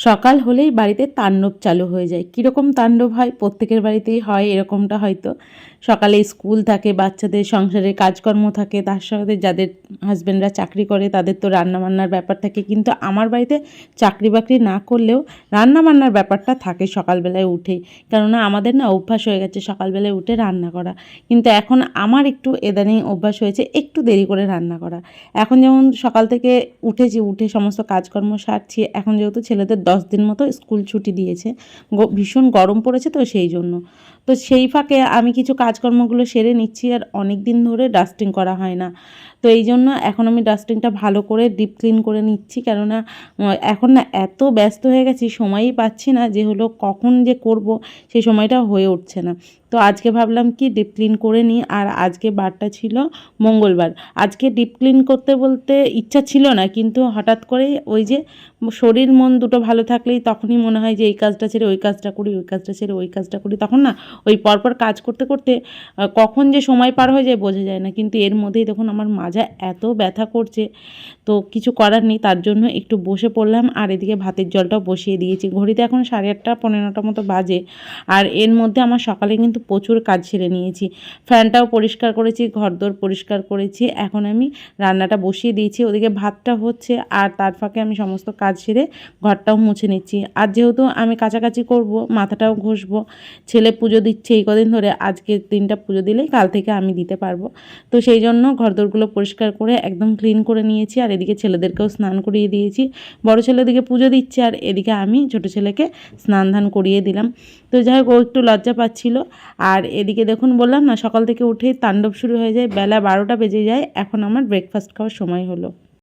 সকাল হলেই বাড়িতে তাণ্ডব চালু হয়ে যায়। কীরকম তাণ্ডব হয়? প্রত্যেকের বাড়িতেই হয় এরকমটা হয়তো। সকালে স্কুল থাকে, বাচ্চাদের সংসারের কাজকর্ম থাকে, তার সাথে যাদের হাসব্যান্ডরা চাকরি করে তাদের তো রান্নাবান্নার ব্যাপার থাকে। কিন্তু আমার বাড়িতে চাকরি-বাকরি না করলেও রান্নাবান্নার ব্যাপারটা থাকে সকালবেলায় উঠেই। কেননা আমাদের না অভ্যাস হয়ে গেছে সকালবেলায় উঠে রান্না করা। কিন্তু এখন আমার একটু ইদানিং অভ্যাস হয়েছে একটু দেরি করে রান্না করা। এখন যেমন সকাল থেকে উঠেছি, উঠে সমস্ত কাজকর্ম সারছি। এখন যেহেতু ছেলেদের 10 দিন মতো স্কুল ছুটি দিয়েছে। ভীষণ গরম পড়েছে তো সেই জন্য। তো সেই ফাঁকে আমি কিছু কাজকর্মগুলো সেরে নিচ্ছি, আর অনেক দিন ধরে ডাস্টিং করা হয় না। তো এই জন্য এখন আমি ডাস্টিংটা ভালো করে ডিপ ক্লিন করে নিচ্ছি, কেননা এখন না এত ব্যস্ত হয়ে গেছি সময়ই পাচ্ছি না যে হলো কখন যে করব সেই সময়টা হয়ে উঠছে না। তো আজকে ভাবলাম কি ডিপ ক্লিন করে নিই, আর আজকে বারটা ছিল মঙ্গলবার। আজকে ডিপ ক্লিন করতে বলতে ইচ্ছা ছিল না, কিন্তু হঠাৎ করেই ওই যে শরীর মন দুটো ভালো থাকলেই তখনই মনে হয় যে এই কাজটা ছেড়ে ওই কাজটা করি, ওই কাজটা ছেড়ে ওই কাজটা করি। তখন না ওই পরপর কাজ করতে করতে কখন যে সময় পার হয়ে যায় বোঝা যায় না। কিন্তু এর মধ্যেই দেখুন আমার মাজা এত ব্যথা করছে, তো কিছু করার নেই, তার জন্য একটু বসে পড়লাম। আর এদিকে ভাতের জলটাও বসিয়ে দিয়েছি। ঘড়িতে এখন 8:30 পৌনে 9টার মতো বাজে। আর এর মধ্যে আমার সকালে কিন্তু প্রচুর কাজ সেরে নিয়েছি। ফ্যানটাও পরিষ্কার করেছি, ঘরদোর পরিষ্কার করেছি। এখন আমি রান্নাটা বসিয়ে দিয়েছি, ওদিকে ভাতটা হচ্ছে, আর তার ফাঁকে আমি সমস্ত কাজ সেরে ঘরটাও মুছে নিচ্ছি। আর যেহেতু আমি কাচাকাচি করব, মাথাটাও ঘষবো, ছেলে পুজো দিচ্ছে এই কদিন ধরে, আজকের দিনটা পুজো দিলেই কাল থেকে আমি দিতে পারবো। তো সেই জন্য ঘরদোরগুলো পরিষ্কার করে একদম ক্লিন করে নিয়েছি। আর এদিকে ছেলেদেরকেও স্নান করিয়ে দিয়েছি। বড় ছেলে এদিকে পুজো দিচ্ছে, আর এদিকে আমি ছোটো ছেলেকে স্নান ধান করিয়ে দিলাম। তো যাই হোক, ও একটু লজ্জা পাচ্ছিল। আর এদিকে দেখুন বললাম না সকাল থেকে উঠেই তাণ্ডব শুরু হয়ে যায়, বেলা 12টা বেজে যায়। এখন আমার ব্রেকফাস্ট খাওয়ার সময় হলো।